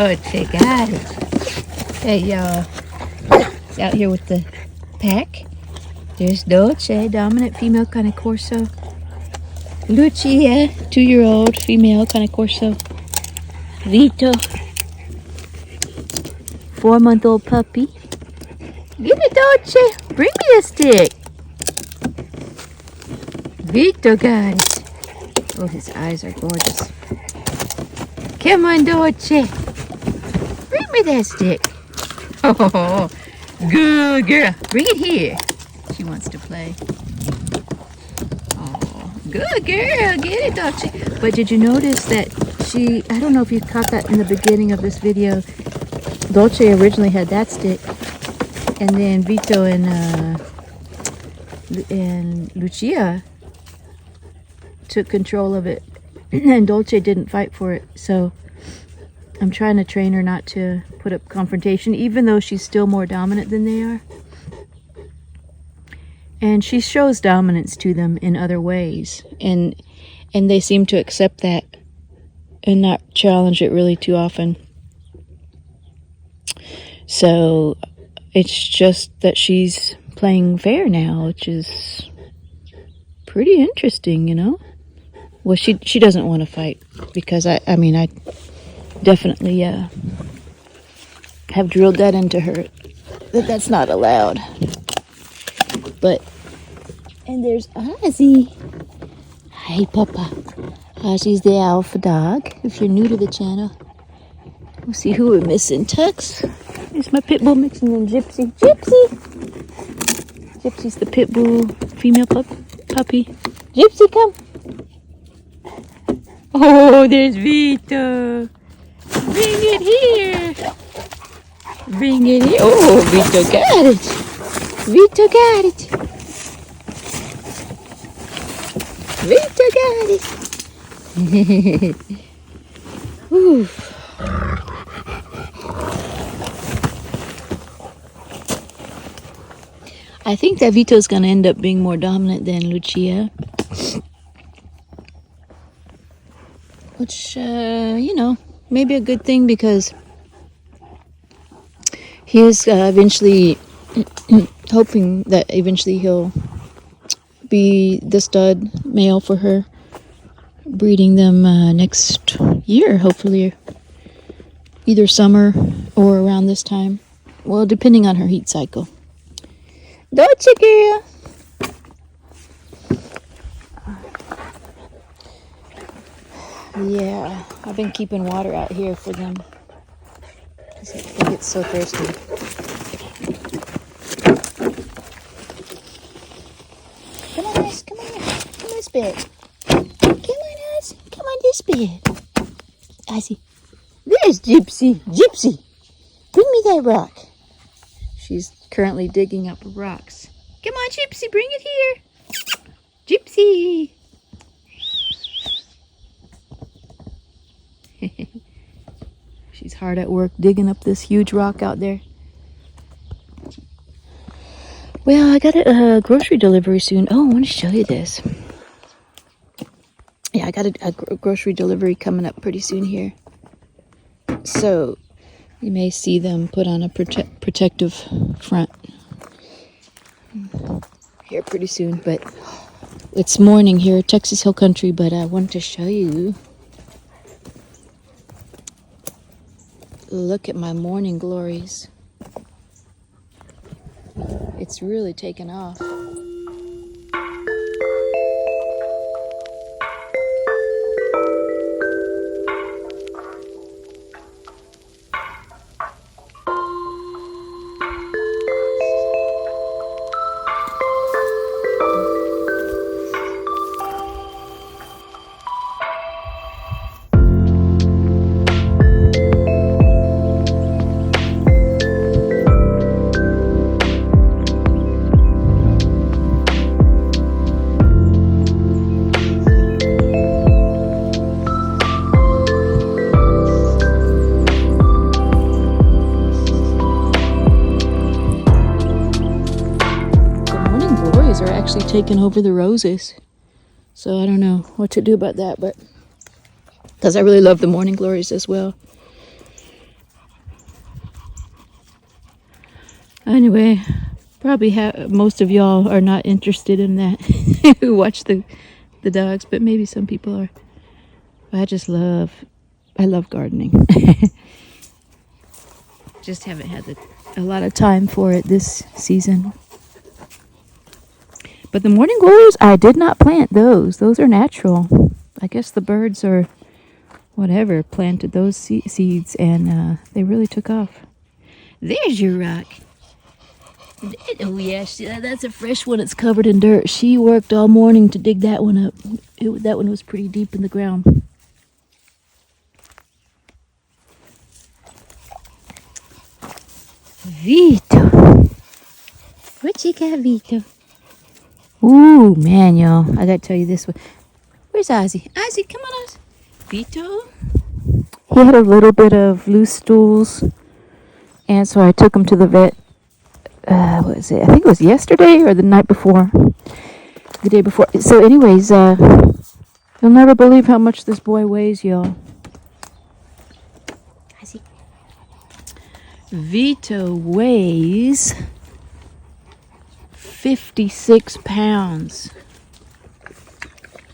Dolce, got it. Hey, y'all. Out here with the pack. There's Dolce, dominant female Cane Corso. Lucia, 2-year-old female Cane Corso. Vito, 4-month-old puppy. Get it, Dolce. Bring me a stick. Vito got it. Oh, his eyes are gorgeous. Come on, Dolce. Bring me that stick. Oh, good girl. Bring it here. She wants to play. Oh, good girl. Get it, Dolce. But did you notice that I don't know if you caught that in the beginning of this video. Dolce originally had that stick. And then Vito and Lucia took control of it. And Dolce didn't fight for it. So I'm trying to train her not to put up confrontation, even though she's still more dominant than they are. And she shows dominance to them in other ways. And they seem to accept that and not challenge it really too often. So it's just that she's playing fair now, which is pretty interesting, you know? Well, she doesn't want to fight because I definitely have drilled that into her that that's not allowed. And there's Ozzy. Hi, Papa. Ozzy's the alpha dog. If you're new to the channel, we'll see who we're missing. Tux. There's my pit bull mixing in Gypsy. Gypsy's the pit bull female puppy. Gypsy, come. Oh, there's Vito. Bring it here. Bring it here. Oh, Vito got it. Vito got it. Vito got it. Whew. I think that Vito's going to end up being more dominant than Lucia. Which, maybe a good thing because he is eventually hoping that eventually he'll be the stud male for her, breeding them next year, hopefully, either summer or around this time. Well, depending on her heat cycle. Dolce girl. Yeah, I've been keeping water out here for them because they get so thirsty. Come on, Ice. Come on here. Come on this bed. Come on, Ice. Come on this bed. Icey. There's Gypsy. Gypsy. Bring me that rock. She's currently digging up rocks. Come on, Gypsy. Bring it here. Gypsy. She's hard at work digging up this huge rock out there. Well, I got a grocery delivery soon. Oh, I want to show you this. Yeah, I got a grocery delivery coming up pretty soon here. So you may see them put on a protective front here pretty soon. But it's morning here, Texas Hill Country. But I wanted to show you. Look at my morning glories. It's really taken off. Are actually taking over the roses, so I don't know what to do about that, but because I really love the morning glories as well. Anyway, probably most of y'all are not interested in that who watch the dogs, but maybe some people are. I love gardening. Just haven't had a lot of time for it this season. But the morning glories, I did not plant those. Those are natural. I guess the birds or whatever planted those seeds, and they really took off. There's your rock. Oh yeah, that's a fresh one. It's covered in dirt. She worked all morning to dig that one up. That one was pretty deep in the ground. Vito. What you got, Vito? Ooh, man, y'all. I gotta tell you this one. Where's Ozzy? Ozzy, come on, Ozzy. Vito? He had a little bit of loose stools, and so I took him to the vet. What was it? I think it was yesterday or the night before. The day before. So anyways, you'll never believe how much this boy weighs, y'all. Vito weighs 56 pounds.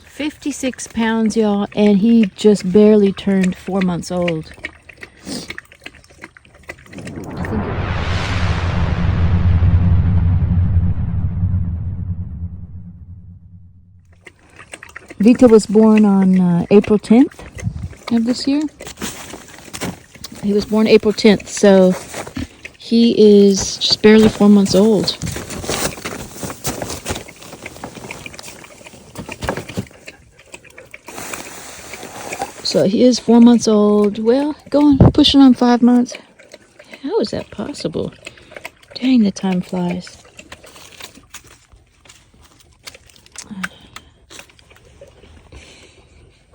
56 pounds, y'all, and he just barely turned 4 months old. Vito was born on April 10th of this year. He was born April 10th, so he is just barely 4 months old. So he is 4 months old. Well, pushing on 5 months. How is that possible? Dang, the time flies.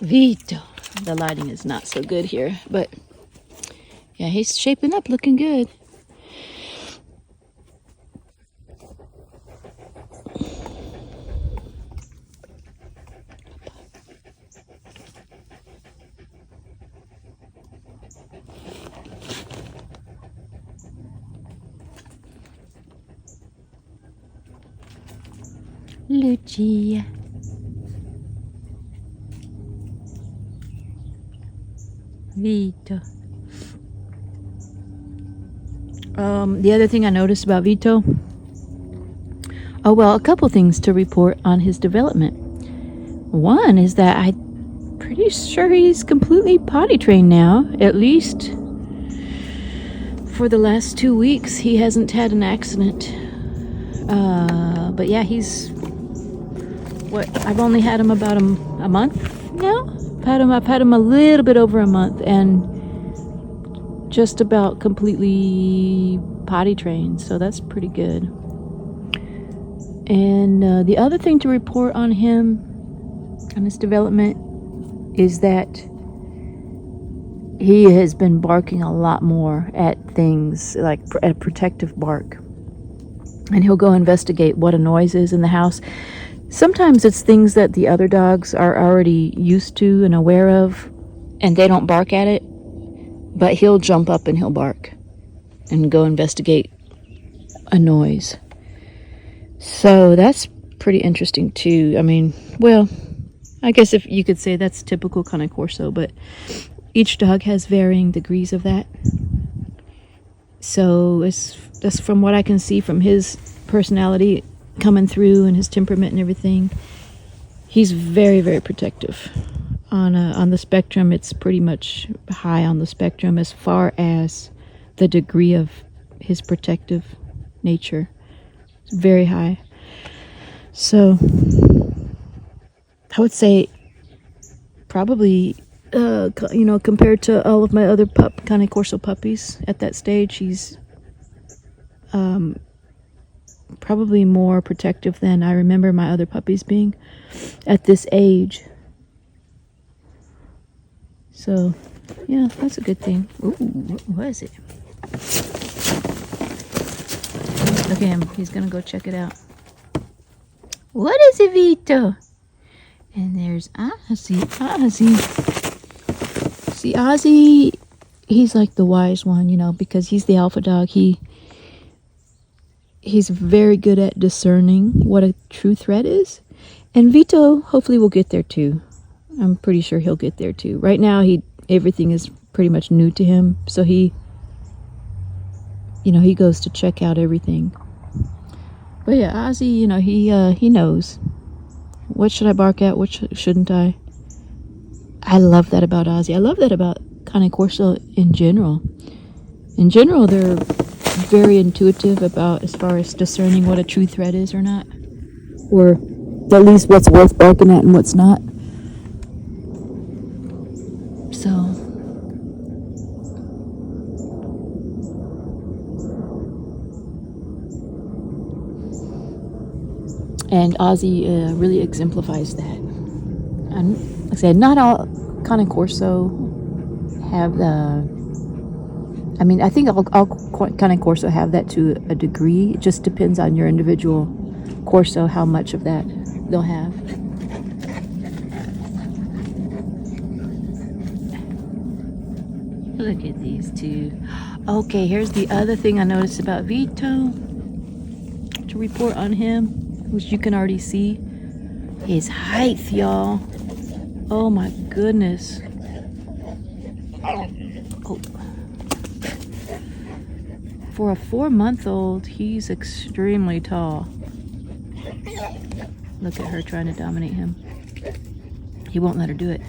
Vito. The lighting is not so good here, but yeah, he's shaping up, looking good. Lucia. Vito. The other thing I noticed about Vito, a couple things to report on his development. One is that I'm pretty sure he's completely potty trained now, at least for the last 2 weeks. He hasn't had an accident. But yeah, I've only had him about a month now. I've had him a little bit over a month, and just about completely potty trained, so that's pretty good. And the other thing to report on him, on his development, is that he has been barking a lot more at things, like a protective bark. And he'll go investigate what a noise is in the house. Sometimes it's things that the other dogs are already used to and aware of, and they don't bark at it, but he'll jump up and he'll bark and go investigate a noise. So that's pretty interesting too. I mean, well, I guess if you could say that's typical Cane Corso, but each dog has varying degrees of that. So that's from what I can see from his personality coming through and his temperament and everything. He's very, very protective. On the spectrum, it's pretty much high on the spectrum as far as the degree of his protective nature. It's very high. So I would say probably compared to all of my other Cane Corso puppies at that stage, he's probably more protective than I remember my other puppies being at this age. So, yeah, that's a good thing. Ooh, what was it? Look at him. He's going to go check it out. What is it, Vito? And there's Ozzy. See, Ozzy, he's like the wise one, because he's the alpha dog. He he's very good at discerning what a true threat is. And Vito hopefully will get there too. I'm pretty sure he'll get there too. Right now, everything is pretty much new to him, so he goes to check out everything. But yeah, Ozzy, he knows. What should I bark at? What shouldn't I? I love that about Ozzy. I love that about Cane Corso in general. In general, they're very intuitive about as far as discerning what a true threat is or not. Or at least what's worth barking at and what's not. So, and Ozzy really exemplifies that. And like I said, not all Cane Corso have the. I mean, I think all Cane Corso have that to a degree. It just depends on your individual Corso how much of that they'll have. Look at these two. Okay, here's the other thing I noticed about Vito. To report on him, which you can already see. His height, y'all. Oh my goodness. Oh. For a 4-month-old, he's extremely tall. Look at her trying to dominate him. He won't let her do it.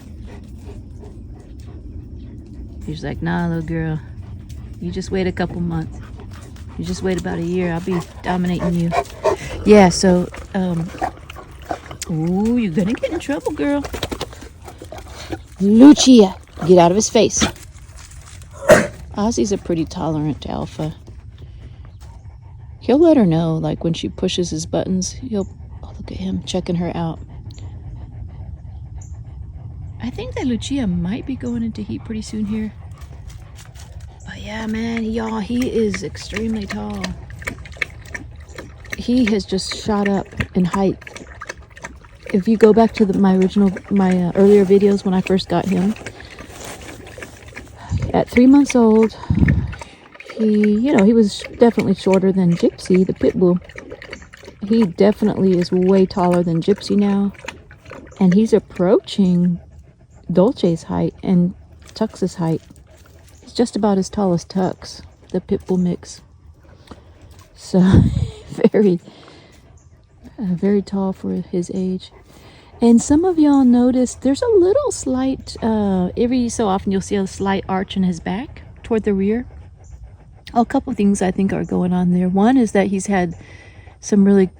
He's like, nah, little girl. You just wait a couple months. You just wait about a year. I'll be dominating you. Yeah, so, ooh, you're gonna get in trouble, girl. Lucia, get out of his face. Ozzy's a pretty tolerant alpha. He'll let her know, like when she pushes his buttons, look at him checking her out. I think that Lucia might be going into heat pretty soon here. But yeah, man, y'all, he is extremely tall. He has just shot up in height. If you go back to my earlier videos when I first got him, at 3 months old, he was definitely shorter than Gypsy, the pit bull. He definitely is way taller than Gypsy now, and he's approaching Dolce's height and Tux's height. He's just about as tall as Tux, the pit bull mix. So very tall for his age. And some of y'all noticed there's a little slight, every so often you'll see a slight arch in his back toward the rear. A couple things I think are going on there. One is that he's had some really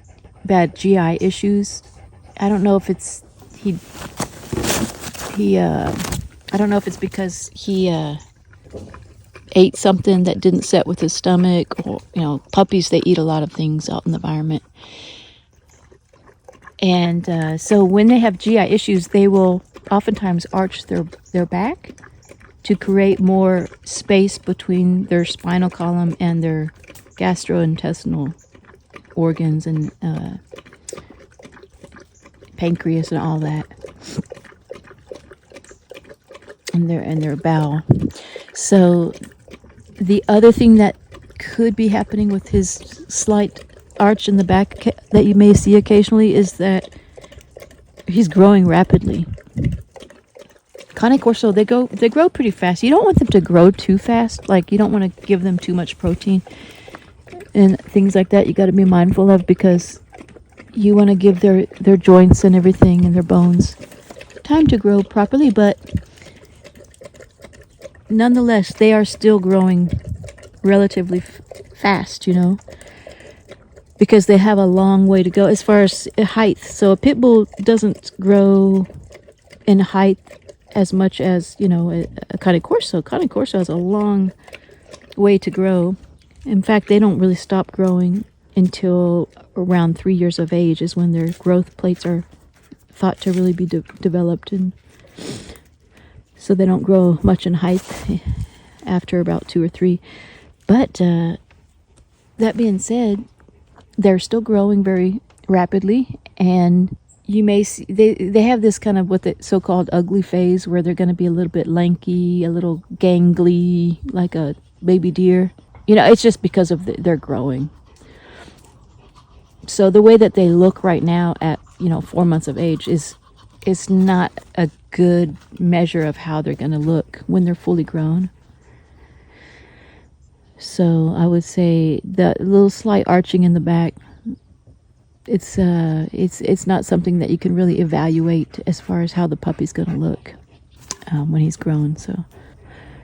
bad GI issues. I don't know if it's I don't know if it's because he ate something that didn't set with his stomach, or puppies, they eat a lot of things out in the environment. And so when they have GI issues, they will oftentimes arch their back to create more space between their spinal column and their gastrointestinal organs and pancreas and all that, and their bowel. So the other thing that could be happening with his slight arch in the back that you may see occasionally is that he's growing rapidly. Cane Corso, they grow pretty fast. You don't want them to grow too fast. Like, you don't want to give them too much protein and things like that. You got to be mindful of, because you want to give their joints and everything and their bones time to grow properly. But nonetheless, they are still growing relatively fast, because they have a long way to go as far as height. So a pit bull doesn't grow in height as much as, a Cane Corso. Cane Corso has a long way to grow. In fact, they don't really stop growing until around 3 years of age is when their growth plates are thought to really be developed. And so they don't grow much in height after about 2 or 3. But that being said, they're still growing very rapidly, and you may see they have this kind of what the so-called ugly phase, where they're going to be a little bit lanky, a little gangly, like a baby deer. It's just because of their growing. So the way that they look right now at 4 months of age is not a good measure of how they're going to look when they're fully grown. So I would say the little slight arching in the back, it's not something that you can really evaluate as far as how the puppy's going to look when he's grown. So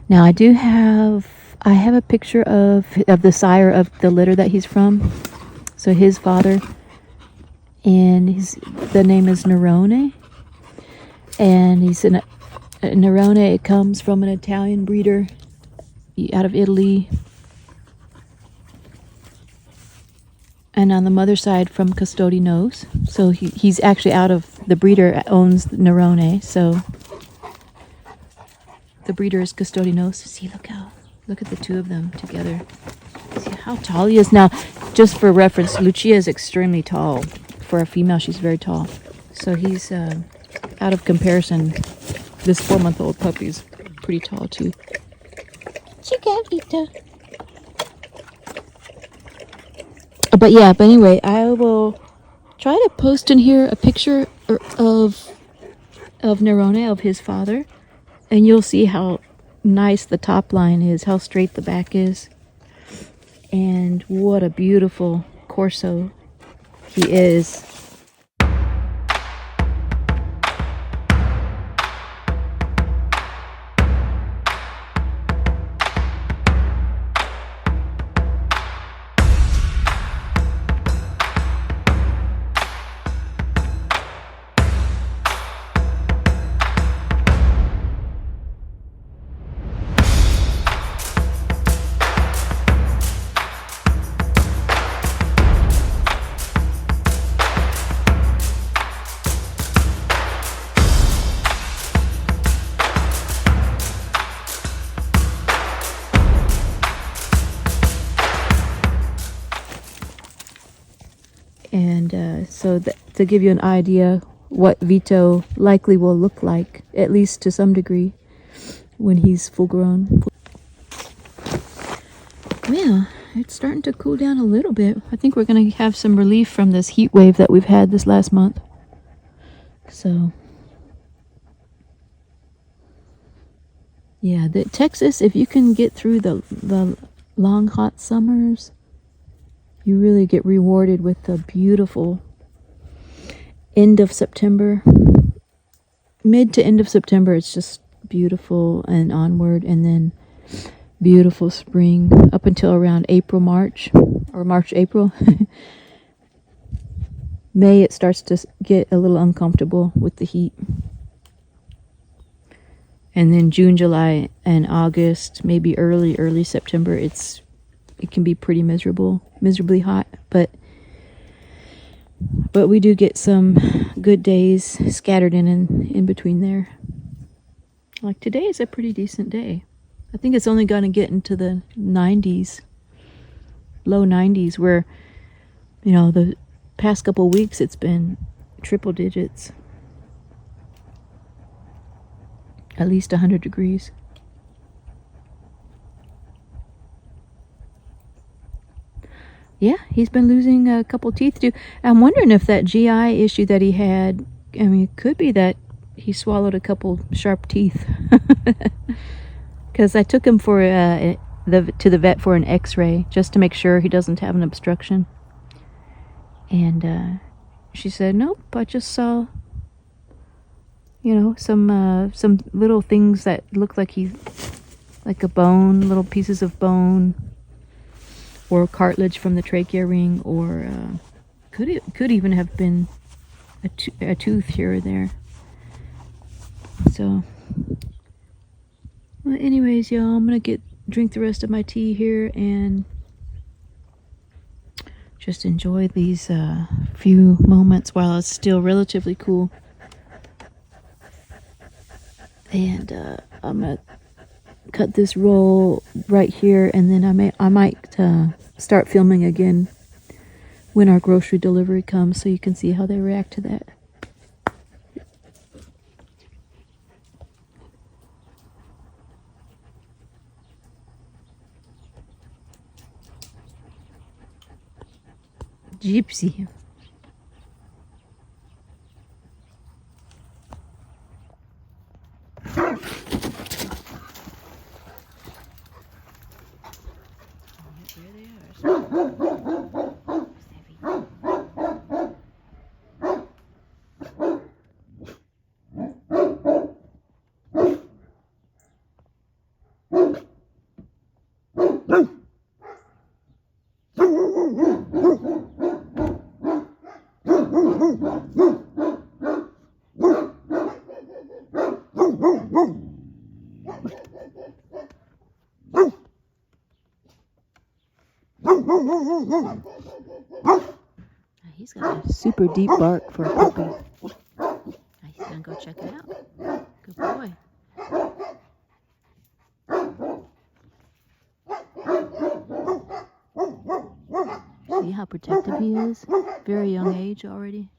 now I have a picture of the sire of the litter that he's from. So his father, and the name is Nerone, and Nerone. It comes from an Italian breeder out of Italy. And on the mother's side from Custodinos. So he's actually out of, the breeder owns Nerone. So the breeder is Custodinos. See, look at the two of them together. See how tall he is. Now, just for reference, Lucia is extremely tall. For a female, she's very tall. So he's, out of comparison, this 4-month-old puppy's pretty tall too. Chica Vito. But anyway, I will try to post in here a picture of Nerone, of his father, and you'll see how nice the top line is, how straight the back is, and what a beautiful Corso he is. And so to give you an idea what Vito likely will look like, at least to some degree, when he's full grown. Well, it's starting to cool down a little bit. I think we're going to have some relief from this heat wave that we've had this last month. So, yeah, Texas, if you can get through the long hot summers, you really get rewarded with the beautiful end of September. Mid to end of September, it's just beautiful and onward, and then beautiful spring up until around April, March, or March, April. May, it starts to get a little uncomfortable with the heat. And then June, July, and August, maybe early September, it can be pretty miserably hot, but we do get some good days scattered in between there. Like today is a pretty decent day. I think it's only going to get into the 90s, low 90s, where, the past couple weeks it's been triple digits, at least 100 degrees. Yeah, he's been losing a couple teeth too. I'm wondering if that GI issue that he had, it could be that he swallowed a couple sharp teeth. Because I took him to the vet for an x-ray just to make sure he doesn't have an obstruction. And she said, nope, I just saw, some little things that look like like a bone, little pieces of bone, or cartilage from the trachea ring, or could even have been a tooth here or there. So, well, anyways, y'all, I'm gonna drink the rest of my tea here and just enjoy these few moments while it's still relatively cool. And I'm gonna cut this roll right here, and then I might start filming again when our grocery delivery comes, so you can see how they react to that. Gypsy. He's got a super deep bark for a puppy. He's gonna go check it out. Good boy. See how protective he is? Very young age already.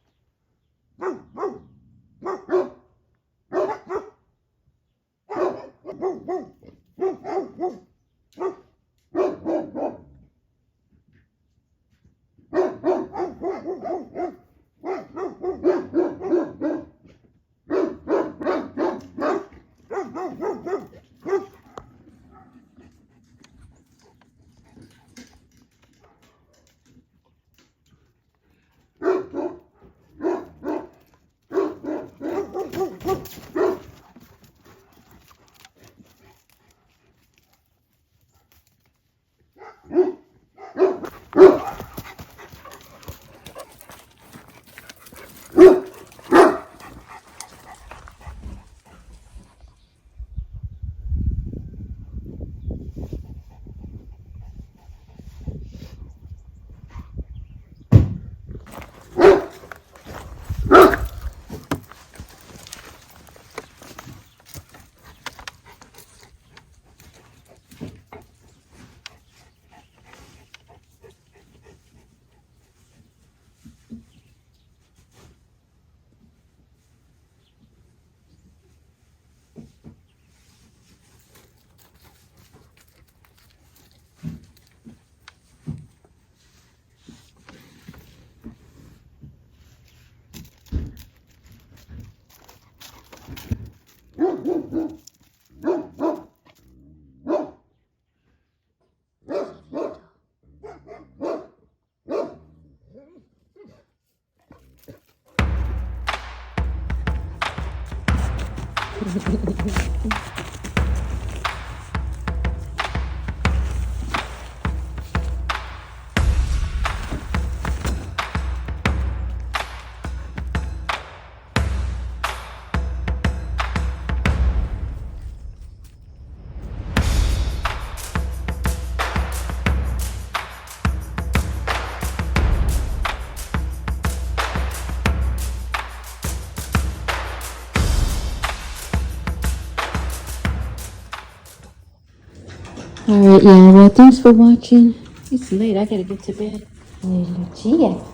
Alright, yeah, well, thanks for watching. It's late, I gotta get to bed. Lucia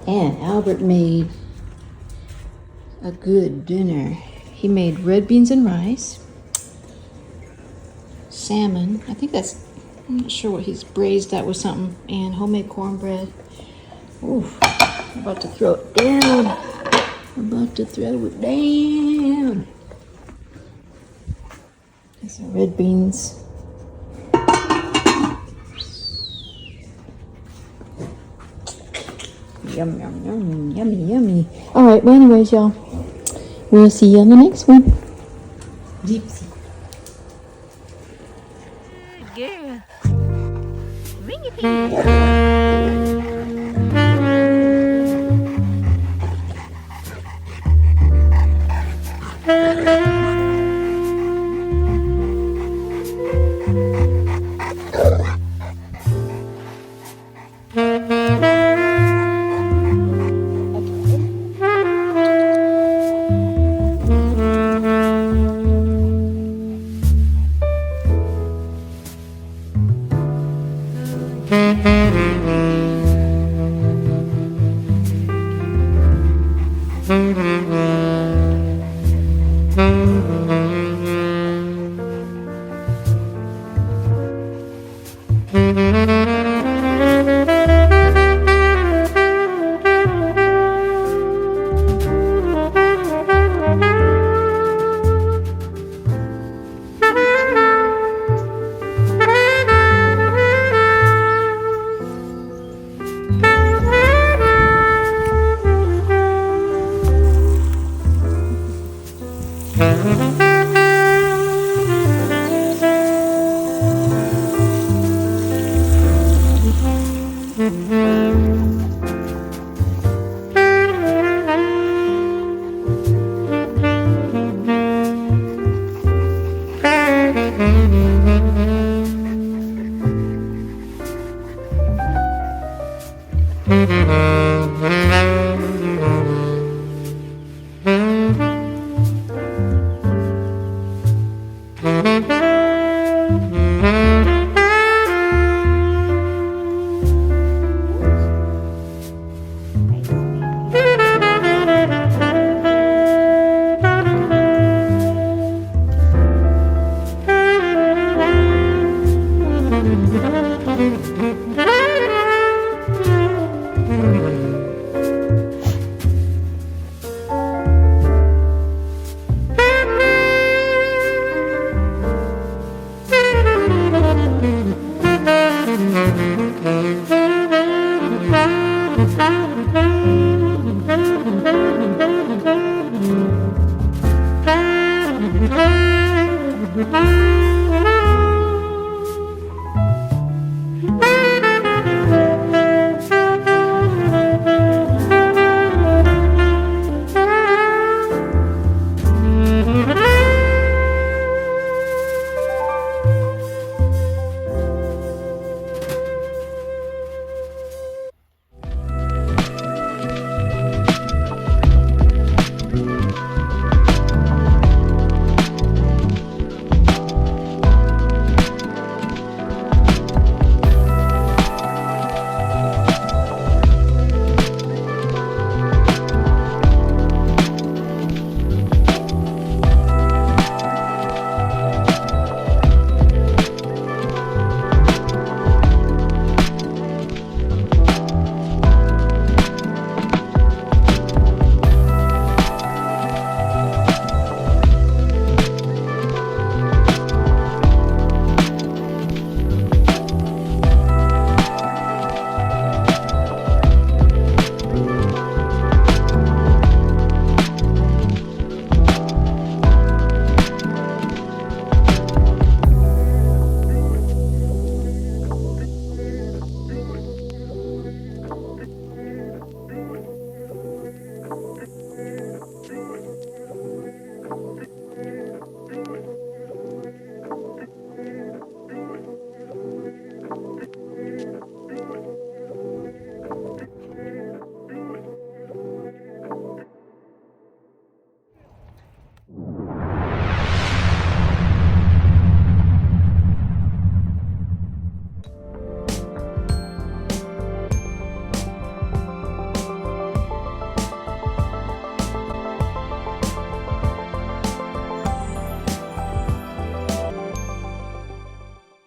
and Albert made a good dinner. He made red beans and rice, salmon, I'm not sure what he's braised that with something, and homemade cornbread. Oof, I'm about to throw it down. There's some red beans. Yum, yum, yum, yummy, yummy. Alright, well anyways, y'all, we'll see you on the next one. Gypsy. Good girl. Ring it. Mm-hmm.